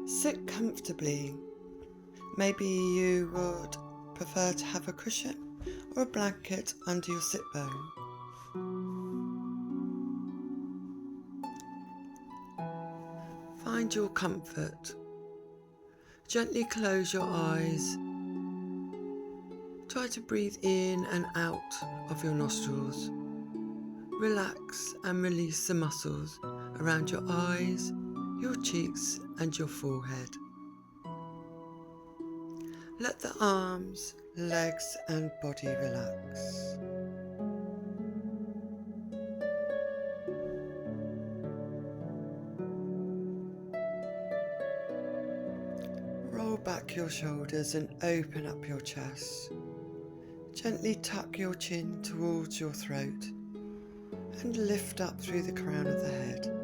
Sit comfortably. Maybe you would prefer to have a cushion or a blanket under your sit bone. Find your comfort. Gently close your eyes. Try to breathe in and out of your nostrils. Relax and release the muscles around your eyes, your cheeks and your forehead. Let the arms, legs and body relax. Roll back your shoulders and open up your chest. Gently tuck your chin towards your throat and lift up through the crown of the head.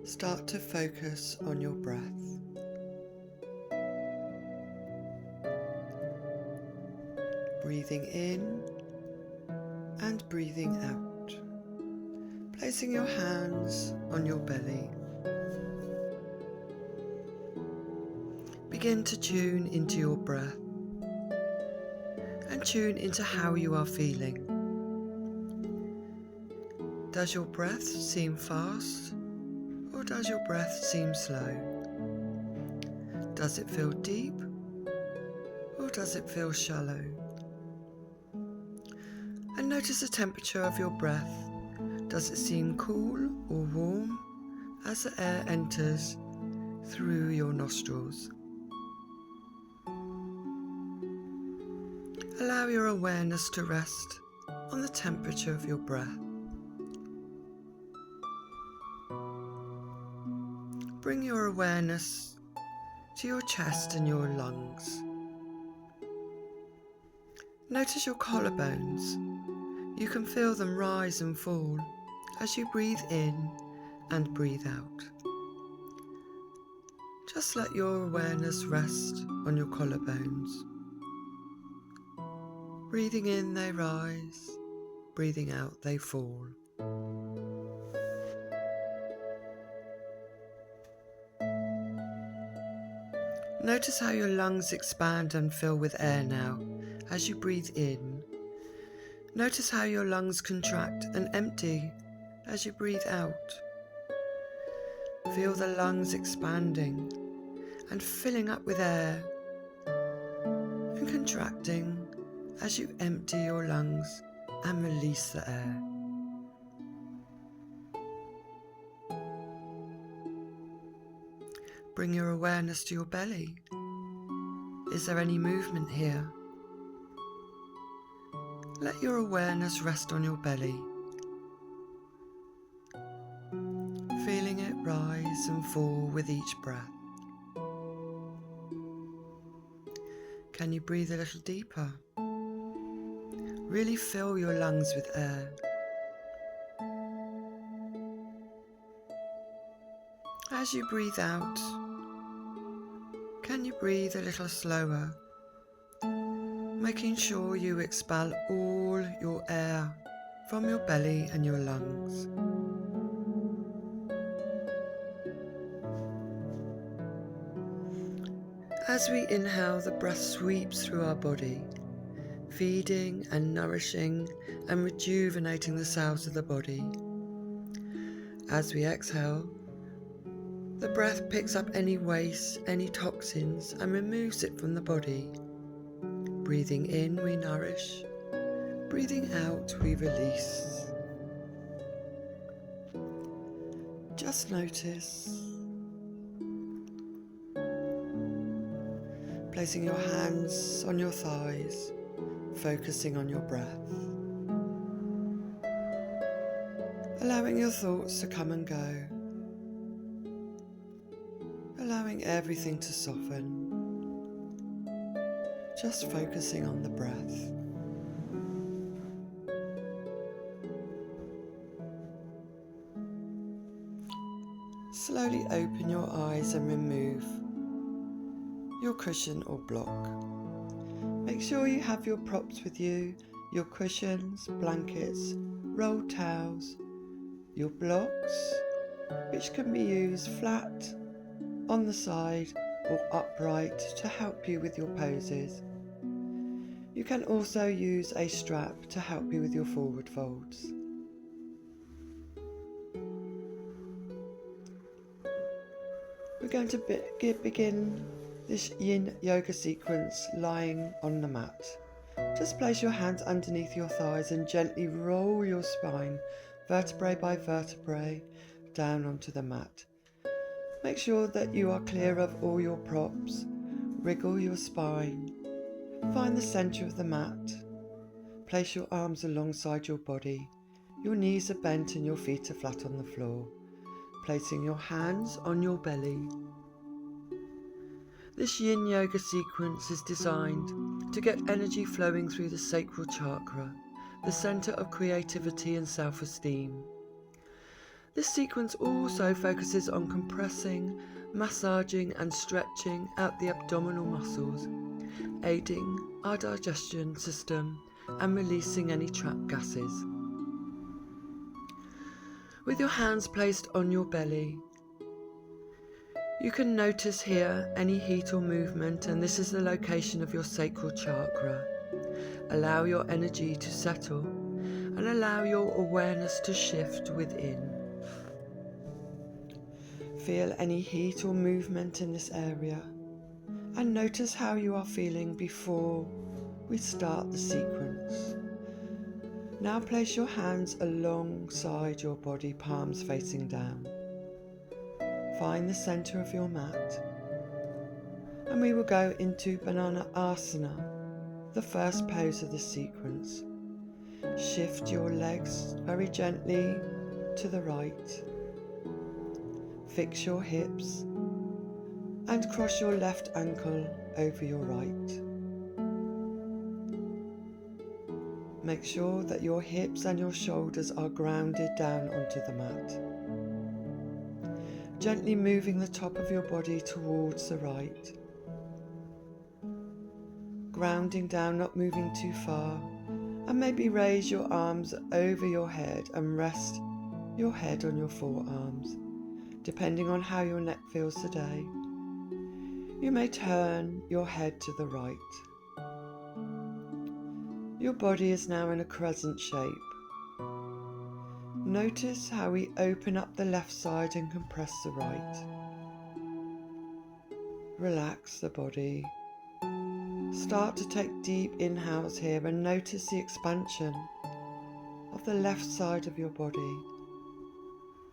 Start to focus on your breath. Breathing in and breathing out. Placing your hands on your belly. Begin to tune into your breath and tune into how you are feeling. Does your breath seem fast or does your breath seem slow? Does it feel deep or does it feel shallow? And notice the temperature of your breath. Does it seem cool or warm as the air enters through your nostrils? Allow your awareness to rest on the temperature of your breath. Bring your awareness to your chest and your lungs. Notice your collarbones. You can feel them rise and fall as you breathe in and breathe out. Just let your awareness rest on your collarbones. Breathing in, they rise. Breathing out, they fall. Notice how your lungs expand and fill with air now as you breathe in. Notice how your lungs contract and empty as you breathe out. Feel the lungs expanding and filling up with air and contracting as you empty your lungs and release the air. Bring your awareness to your belly. Is there any movement here? Let your awareness rest on your belly, feeling it rise and fall with each breath. Can you breathe a little deeper? Really fill your lungs with air. As you breathe out, can you breathe a little slower, making sure you expel all your air from your belly and your lungs. As we inhale, the breath sweeps through our body, feeding and nourishing and rejuvenating the cells of the body. As we exhale, the breath picks up any waste, any toxins, and removes it from the body. Breathing in, we nourish. Breathing out, we release. Just notice. Placing your hands on your thighs, focusing on your breath. Allowing your thoughts to come and go. Allowing everything to soften. Just focusing on the breath. Slowly open your eyes and remove your cushion or block. Make sure you have your props with you, your cushions, blankets, rolled towels, your blocks, which can be used flat, on the side or upright to help you with your poses. You can also use a strap to help you with your forward folds. We're going to begin this yin yoga sequence lying on the mat. Just place your hands underneath your thighs and gently roll your spine, vertebrae by vertebrae, down onto the mat. Make sure that you are clear of all your props. Wriggle your spine. Find the centre of the mat. Place your arms alongside your body. Your knees are bent and your feet are flat on the floor. Placing your hands on your belly. This yin yoga sequence is designed to get energy flowing through the Sacral Chakra, the centre of creativity and self-esteem. This sequence also focuses on compressing, massaging and stretching out the abdominal muscles, aiding our digestion system and releasing any trapped gases. With your hands placed on your belly, you can notice here any heat or movement, and this is the location of your sacral chakra. Allow your energy to settle and allow your awareness to shift within. Feel any heat or movement in this area and notice how you are feeling before we start the sequence. Now place your hands alongside your body, palms facing down. Find the centre of your mat and we will go into Banana Asana, the first pose of the sequence. Shift your legs very gently to the right. Fix your hips and cross your left ankle over your right. Make sure that your hips and your shoulders are grounded down onto the mat. Gently moving the top of your body towards the right. Grounding down, not moving too far, and maybe raise your arms over your head and rest your head on your forearms, depending on how your neck feels today. You may turn your head to the right. Your body is now in a crescent shape. Notice how we open up the left side and compress the right. Relax the body. Start to take deep inhales here and notice the expansion of the left side of your body.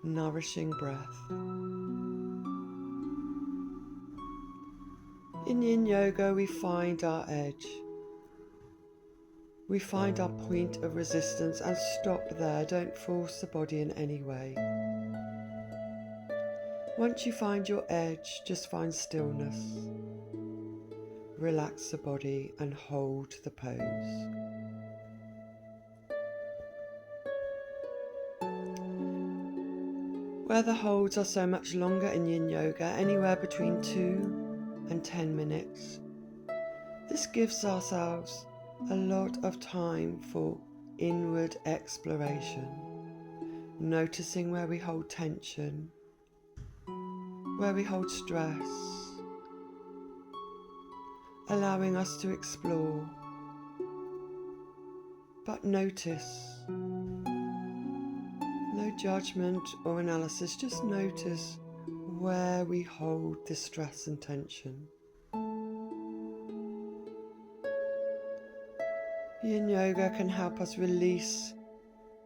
Nourishing breath. In yin yoga we find our edge. We find our point of resistance and stop there. Don't force the body in any way. Once you find your edge, just find stillness. Relax the body and hold the pose. Where the holds are so much longer in yin yoga, anywhere between 2 and 10 minutes, this gives ourselves a lot of time for inward exploration, noticing where we hold tension, where we hold stress, allowing us to explore, but notice. No judgment or analysis, just notice where we hold this stress and tension. Yin yoga can help us release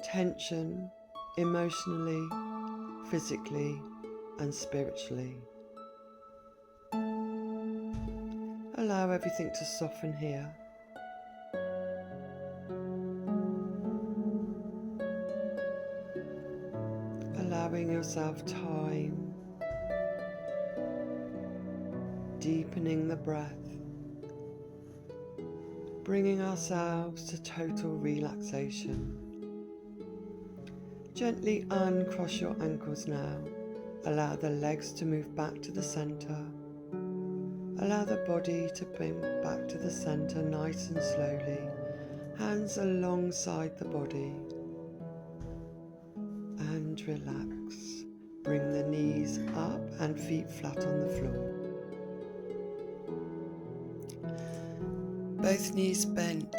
tension emotionally, physically, and spiritually. Allow everything to soften here. Allowing yourself time, deepening the breath, bringing ourselves to total relaxation. Gently uncross your ankles now. Allow the legs to move back to the centre. Allow the body to bring back to the centre nice and slowly. Hands alongside the body. And relax. Bring the knees up and feet flat on the floor. Both knees bent,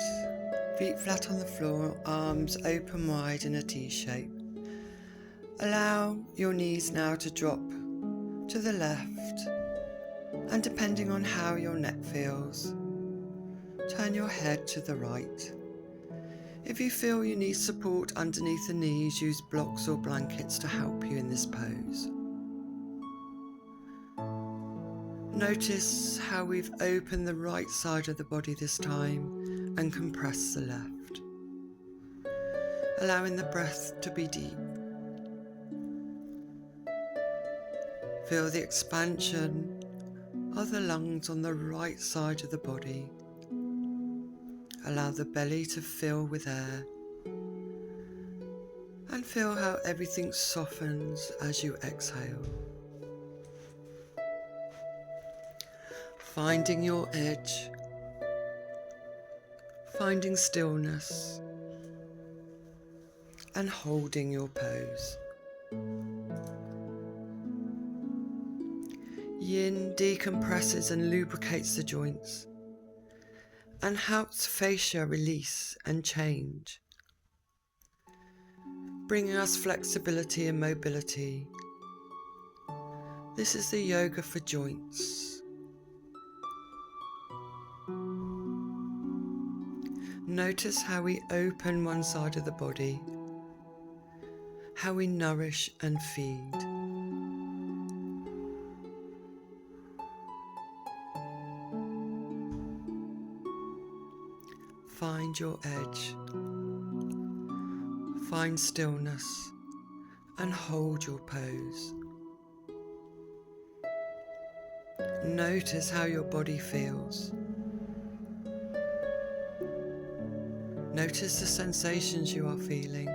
feet flat on the floor, arms open wide in a T shape. Allow your knees now to drop to the left, and depending on how your neck feels, turn your head to the right. If you feel you need support underneath the knees, use blocks or blankets to help you in this pose. Notice how we've opened the right side of the body this time and compressed the left, allowing the breath to be deep. Feel the expansion of the lungs on the right side of the body. Allow the belly to fill with air and feel how everything softens as you exhale. Finding your edge, finding stillness, and holding your pose. Yin decompresses and lubricates the joints and helps fascia release and change, bringing us flexibility and mobility. This is the yoga for joints. Notice how we open one side of the body, how we nourish and feed. Find your edge, find stillness, and hold your pose. Notice how your body feels. Notice the sensations you are feeling,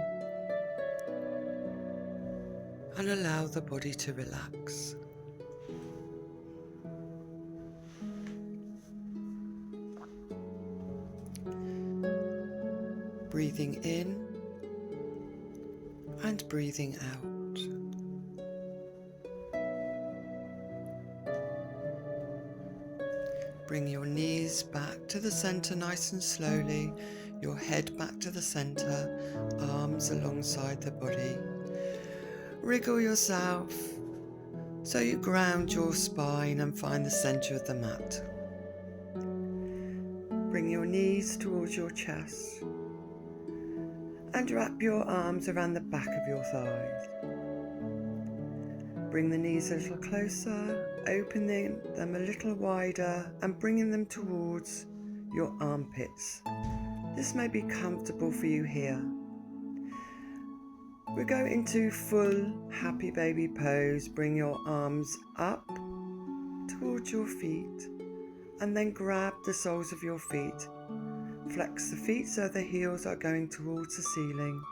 and allow the body to relax. Breathing in and breathing out. Bring your knees back to the center nice and slowly, your head back to the center, arms alongside the body. Wriggle yourself so you ground your spine and find the center of the mat. Bring your knees towards your chest and wrap your arms around the back of your thighs. Bring the knees a little closer, opening them a little wider and bringing them towards your armpits. This may be comfortable for you here. We go into full happy baby pose. Bring your arms up towards your feet and then grab the soles of your feet. Flex the feet so the heels are going towards the ceiling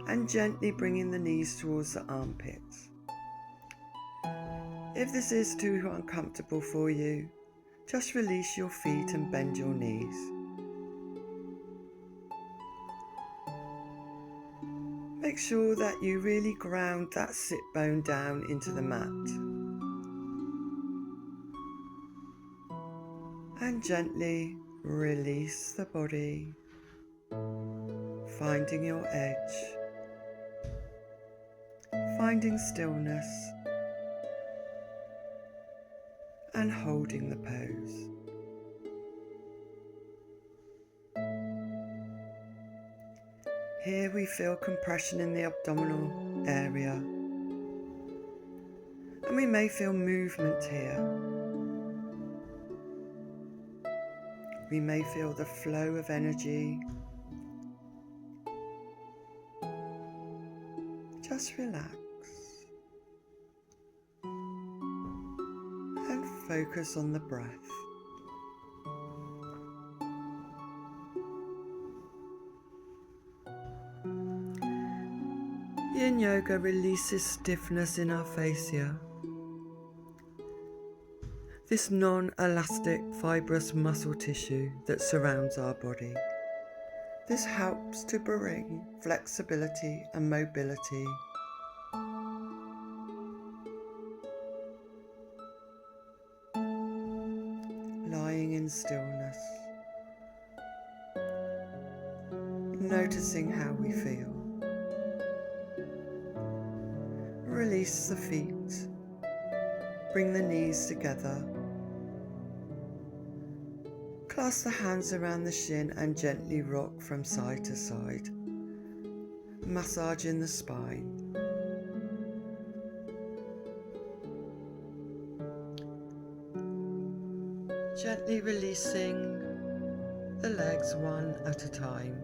and gently bringing the knees towards the armpits. If this is too uncomfortable for you, just release your feet and bend your knees. Make sure that you really ground that sit bone down into the mat. And gently release the body, finding your edge, finding stillness, and holding the pose. Here we feel compression in the abdominal area, and we may feel movement here. We may feel the flow of energy. Just relax and focus on the breath. Yin Yoga releases stiffness in our fascia. This non-elastic fibrous muscle tissue that surrounds our body. This helps to bring flexibility and mobility. lying in stillness, noticing how we feel. Release the feet, bring the knees together, clasp the hands around the shin and gently rock from side to side, massaging the spine. Gently releasing the legs one at a time.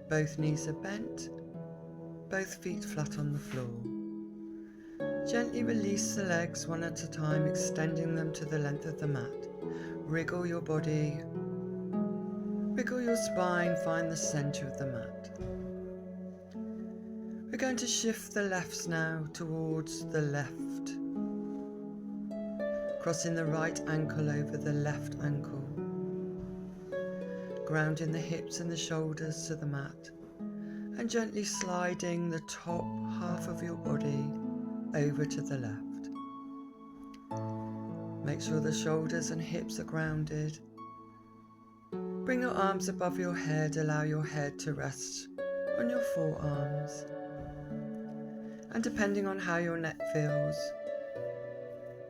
Both knees are bent, both feet flat on the floor. Gently release the legs one at a time, extending them to the length of the mat. Wriggle your body, wriggle your spine, find the center of the mat. We're going to shift the lefts now towards the left, crossing the right ankle over the left ankle, grounding the hips and the shoulders to the mat, and gently sliding the top half of your body over to the left. Make sure the shoulders and hips are grounded. Bring your arms above your head, allow your head to rest on your forearms. And depending on how your neck feels,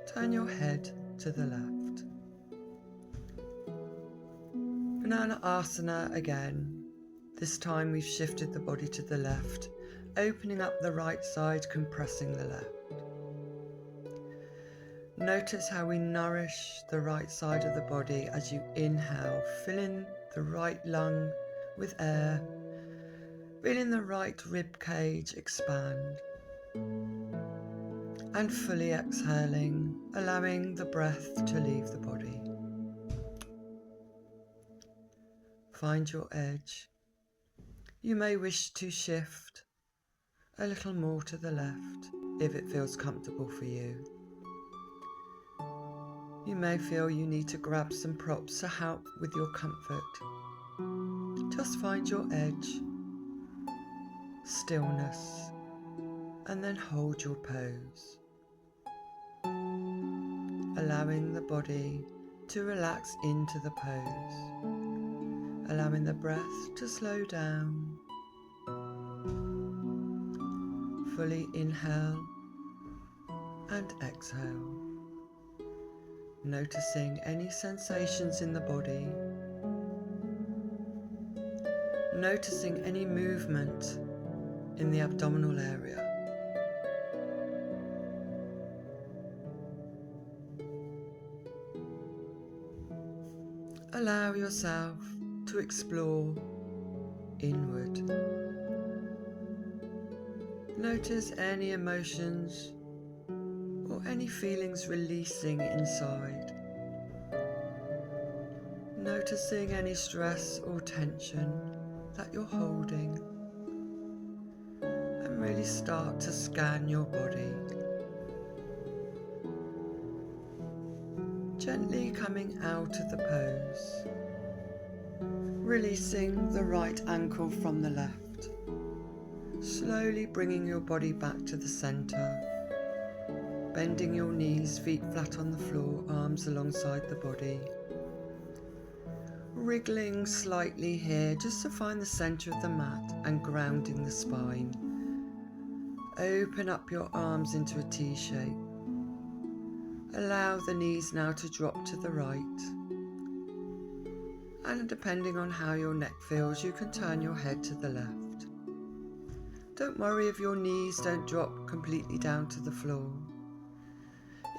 turn your head to the left. Banana Asana again. This time we've shifted the body to the left, opening up the right side, compressing the left. Notice how we nourish the right side of the body as you inhale, filling the right lung with air, feeling the right rib cage expand, and fully exhaling, allowing the breath to leave the body. Find your edge. You may wish to shift a little more to the left if it feels comfortable for you. You may feel you need to grab some props to help with your comfort. Just find your edge, stillness, and then hold your pose, allowing the body to relax into the pose, allowing the breath to slow down. Fully inhale and exhale, noticing any sensations in the body, noticing any movement in the abdominal area. Allow yourself to explore inward. Notice any emotions or any feelings releasing inside. Noticing any stress or tension that you're holding, and really start to scan your body. Gently coming out of the pose, releasing the right ankle from the left, slowly bringing your body back to the center, bending your knees, feet flat on the floor, arms alongside the body. Wriggling slightly here just to find the center of the mat and grounding the spine. Open up your arms into a T shape. Allow the knees now to drop to the right. And depending on how your neck feels, you can turn your head to the left. Don't worry if your knees don't drop completely down to the floor.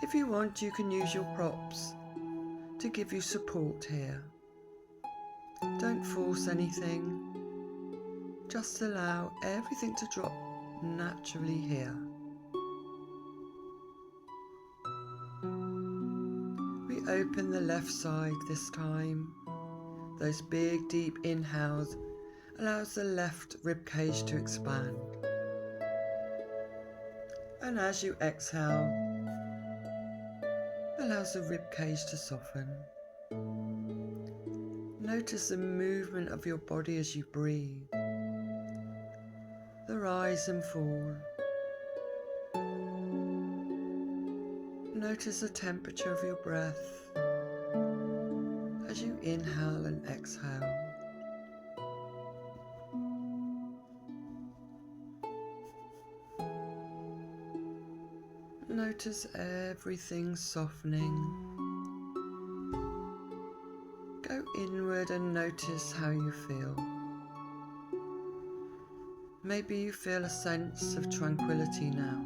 If you want, you can use your props to give you support here. Don't force anything, just allow everything to drop naturally here. We open the left side this time. Those big deep inhales allows the left rib cage to expand. And as you exhale, allows the rib cage to soften. Notice the movement of your body as you breathe, the rise and fall. Notice the temperature of your breath as you inhale and exhale. Notice everything softening. Go inward and notice how you feel. Maybe you feel a sense of tranquility now.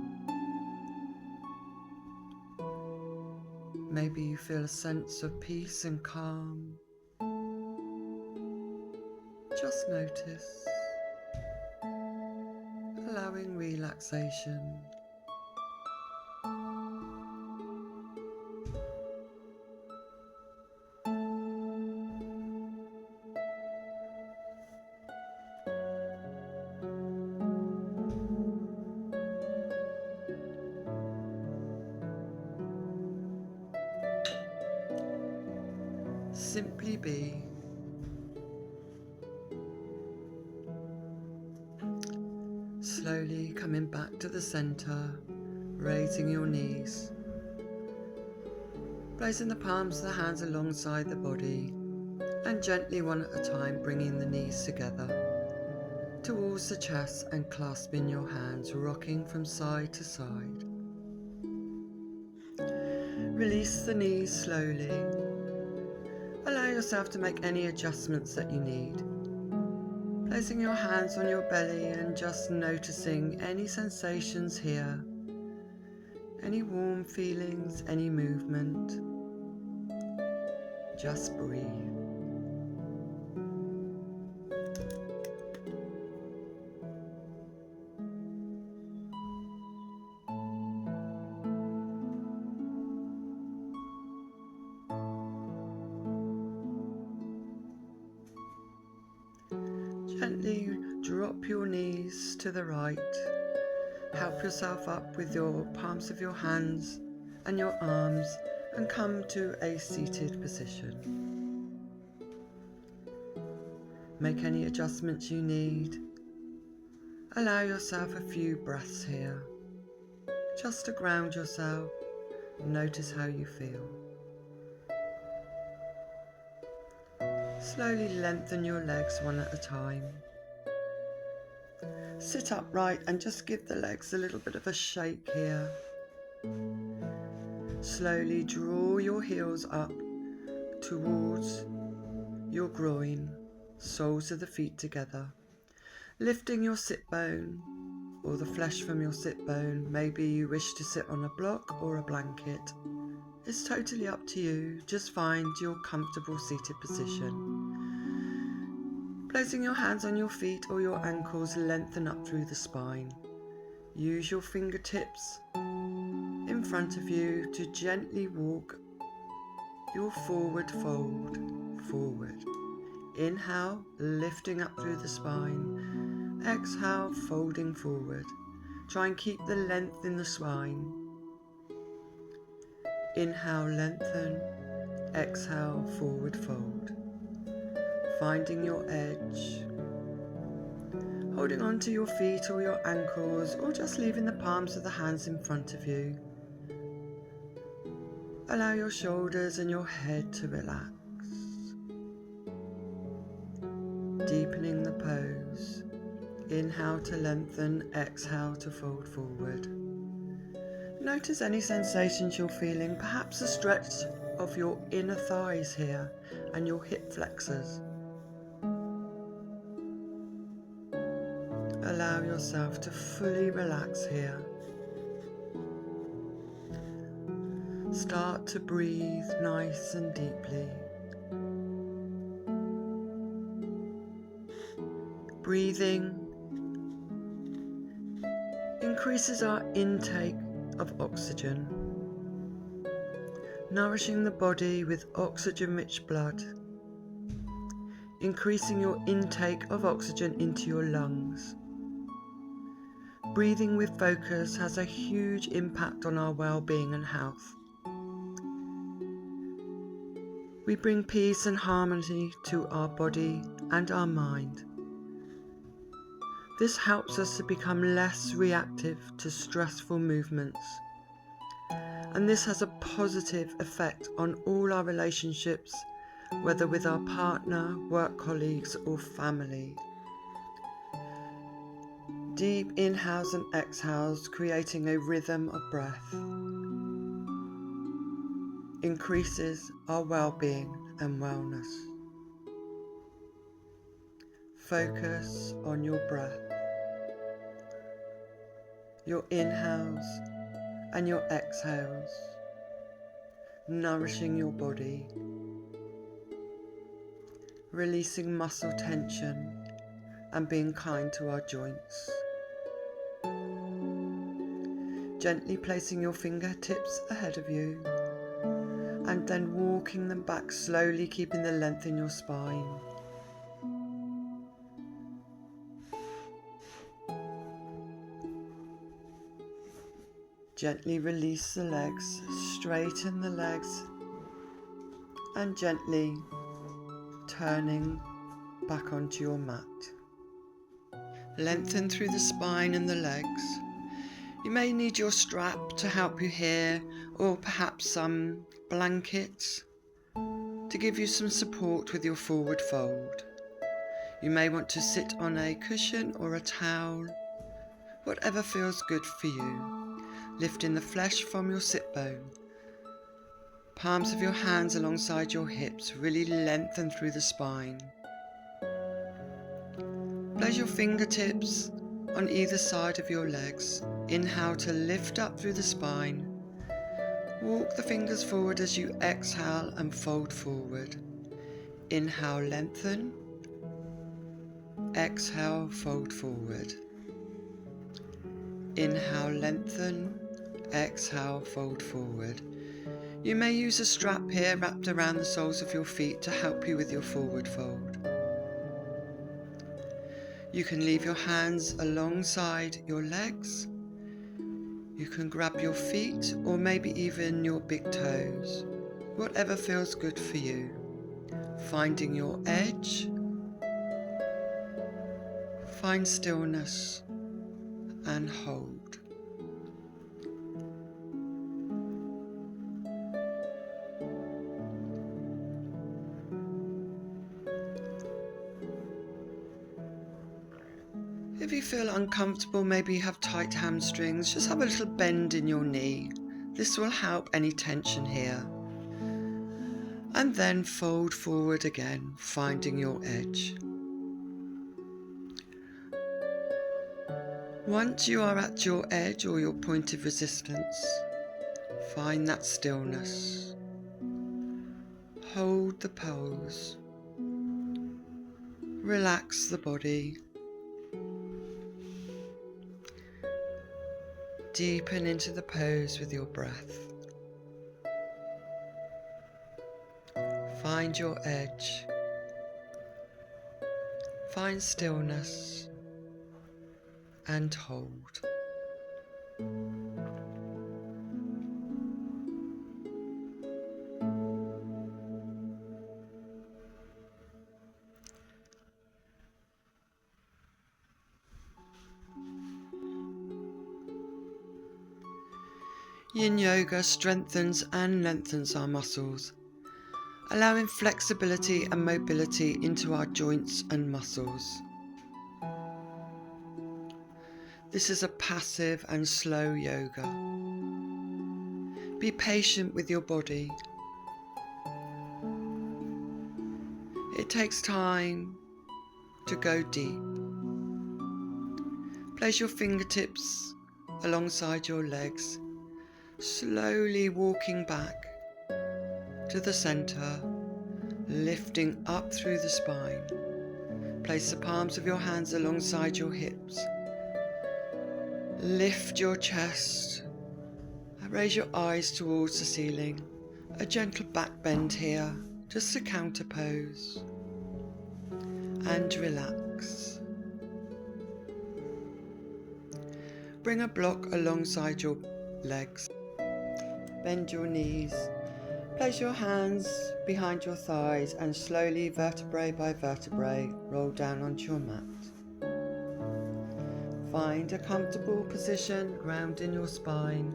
Maybe you feel a sense of peace and calm. Just notice, allowing relaxation. Simply be. Slowly coming back to the center, raising your knees. Placing the palms of the hands alongside the body and gently one at a time bringing the knees together towards the chest and clasping your hands, rocking from side to side. Release the knees slowly. Allow yourself to make any adjustments that you need. Placing your hands on your belly and just noticing any sensations here, any warm feelings, any movement. Just breathe. Gently drop your knees to the right. Help yourself up with your palms of your hands and your arms and come to a seated position. Make any adjustments you need. Allow yourself a few breaths here, just to ground yourself. Notice how you feel. Slowly lengthen your legs one at a time. Sit upright and just give the legs a little bit of a shake here. Slowly draw your heels up towards your groin, soles of the feet together, lifting your sit bone or the flesh from your sit bone. Maybe you wish to sit on a block or a blanket. It's totally up to you. Just find your comfortable seated position. Placing your hands on your feet or your ankles, lengthen up through the spine. Use your fingertips in front of you to gently walk your forward fold forward. Inhale, lifting up through the spine. Exhale, folding forward. Try and keep the length in the spine. Inhale, lengthen. Exhale, forward fold. Finding your edge. Holding on to your feet or your ankles, or just leaving the palms of the hands in front of you. Allow your shoulders and your head to relax. Deepening the pose. Inhale to lengthen, exhale to fold forward. Notice any sensations you're feeling, perhaps a stretch of your inner thighs here and your hip flexors. Allow yourself to fully relax here. Start to breathe nice and deeply. Breathing increases our intake of oxygen, nourishing the body with oxygen-rich blood, increasing your intake of oxygen into your lungs. Breathing with focus has a huge impact on our well-being and health. We bring peace and harmony to our body and our mind. This helps us to become less reactive to stressful movements. And this has a positive effect on all our relationships whether with our partner, work colleagues, or family. Deep inhales and exhales, creating a rhythm of breath, increases our well-being and wellness. Focus on your breath, your inhales and your exhales, nourishing your body, releasing muscle tension and being kind to our joints. Gently placing your fingertips ahead of you and then walking them back slowly, keeping the length in your spine. Gently release the legs, straighten the legs, and gently turning back onto your mat. Lengthen through the spine and the legs. You may need your strap to help you here, or perhaps some blankets to give you some support with your forward fold. You may want to sit on a cushion or a towel, whatever feels good for you. Lifting the flesh from your sit bone. Palms of your hands alongside your hips, really lengthen through the spine. Place your fingertips on either side of your legs. Inhale to lift up through the spine. Walk the fingers forward as you exhale and fold forward. Inhale, lengthen. Exhale, fold forward. Inhale, lengthen. Exhale, fold forward. You may use a strap here wrapped around the soles of your feet to help you with your forward fold. You can leave your hands alongside your legs. You can grab your feet or maybe even your big toes, whatever feels good for you. Finding your edge, find stillness and hold. If you feel uncomfortable, maybe you have tight hamstrings, just have a little bend in your knee. This will help any tension here. And then fold forward again, finding your edge. Once you are at your edge or your point of resistance, find that stillness. Hold the pose. Relax the body. Deepen into the pose with your breath. Find your edge. Find stillness and hold. Yin Yoga strengthens and lengthens our muscles, allowing flexibility and mobility into our joints and muscles. This is a passive and slow yoga. Be patient with your body. It takes time to go deep. Place your fingertips alongside your legs, slowly walking back to the center, lifting up through the spine. Place the palms of your hands alongside your hips. Lift your chest. Raise your eyes towards the ceiling. A gentle back bend here, just a counter pose. And relax. Bring a block alongside your legs. Bend your knees. Place your hands behind your thighs and slowly, vertebrae by vertebrae, roll down onto your mat. Find a comfortable position, grounding your spine.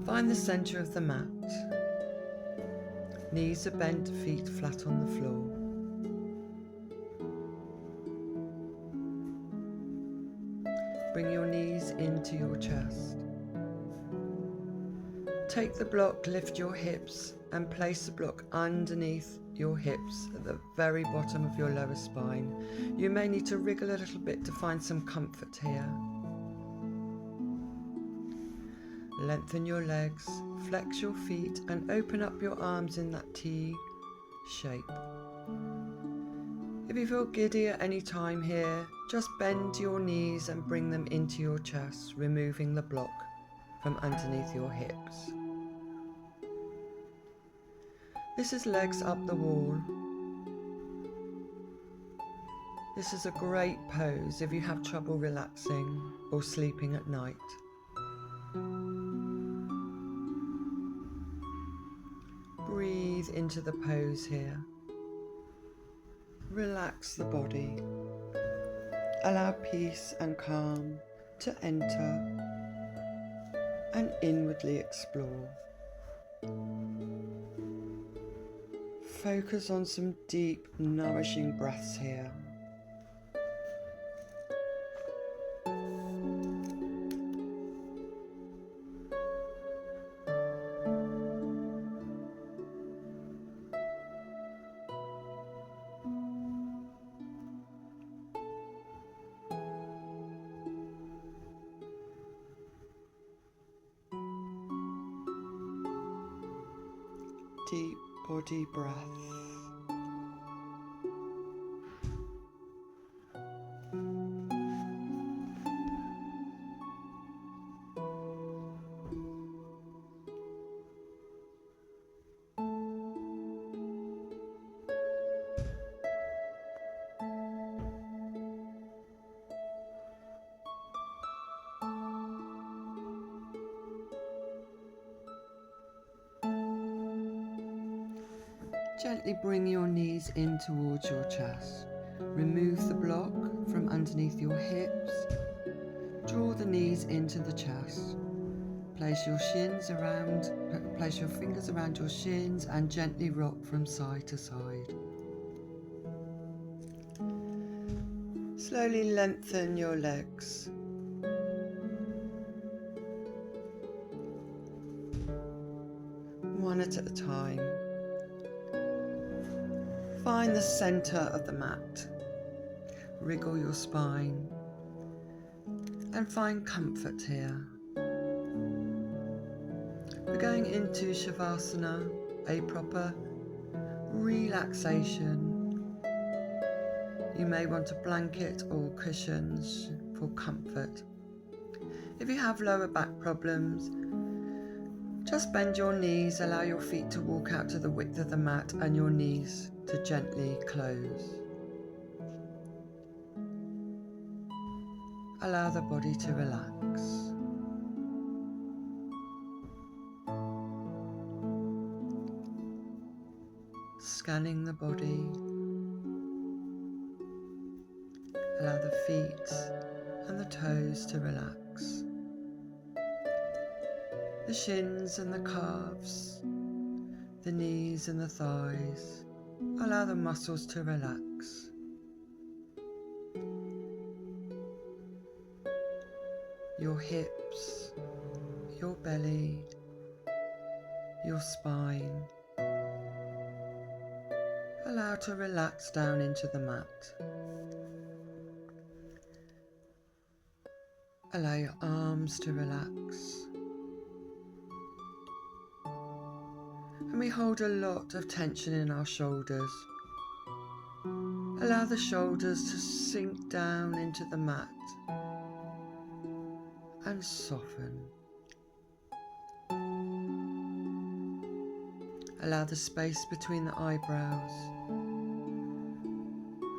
Find the center of the mat. Knees are bent, feet flat on the floor. Bring your knees into your chest. Take the block, lift your hips and place the block underneath your hips at the very bottom of your lower spine. You may need to wriggle a little bit to find some comfort here. Lengthen your legs, flex your feet and open up your arms in that T shape. If you feel giddy at any time here, just bend your knees and bring them into your chest, removing the block from underneath your hips. This is legs up the wall. This is a great pose if you have trouble relaxing or sleeping at night. Breathe into the pose here. Relax the body. Allow peace and calm to enter and inwardly explore. Focus on some deep, nourishing breaths here. Deep body breath. Gently bring your knees in towards your chest. Remove the block from underneath your hips. Draw the knees into the chest. Place your fingers around your shins and gently rock from side to side. Slowly lengthen your legs. One at a time. Find the center of the mat. Wriggle your spine and find comfort here. We're going into Shavasana, a proper relaxation. You may want a blanket or cushions for comfort. If you have lower back problems, just bend your knees, allow your feet to walk out to the width of the mat and your knees to gently close. Allow the body to relax. Scanning the body. Allow the feet and the toes to relax. The shins and the calves, the knees and the thighs. Allow the muscles to relax. Your hips, your belly, your spine. Allow to relax down into the mat. Allow your arms to relax. And we hold a lot of tension in our shoulders. Allow the shoulders to sink down into the mat and soften. Allow the space between the eyebrows,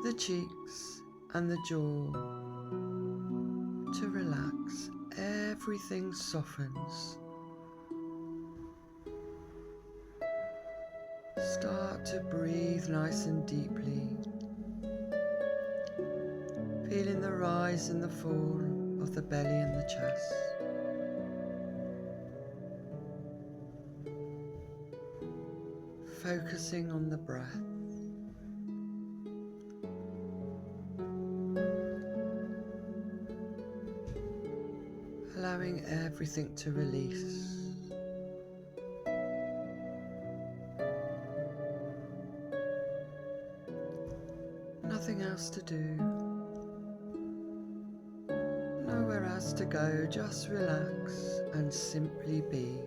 the cheeks and the jaw to relax. Everything softens. Start to breathe nice and deeply, feeling the rise and the fall of the belly and the chest. focusing on the breath. Allowing everything to release. Nothing else to do. Nowhere else to go, just relax and simply be.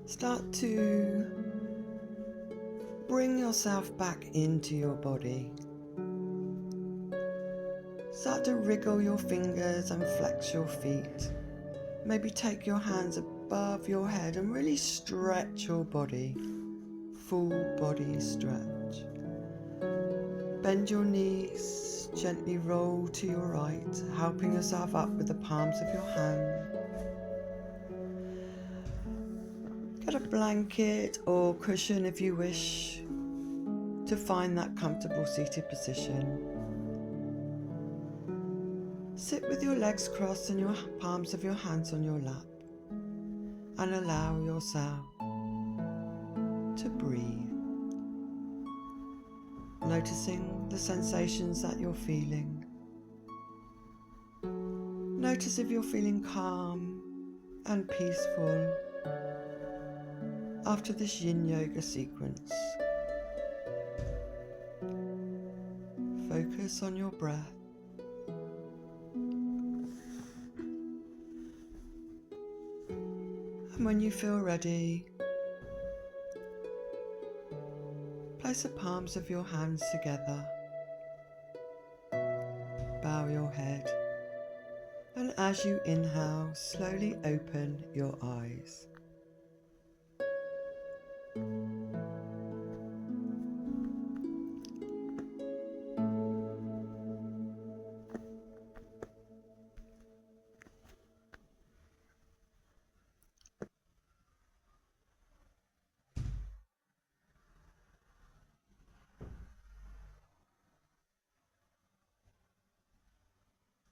Start to bring yourself back into your body. Start to wriggle your fingers and flex your feet. Maybe take your hands above your head and really stretch your body. Full body stretch. Bend your knees, gently roll to your right, helping yourself up with the palms of your hand. Get a blanket or cushion if you wish to find that comfortable seated position. Sit with your legs crossed and your palms of your hands on your lap and allow yourself to breathe. Noticing the sensations that you're feeling. Notice if you're feeling calm and peaceful after this yin yoga sequence. Focus on your breath. And when you feel ready, place the palms of your hands together. Bow your head. And as you inhale, slowly open your eyes.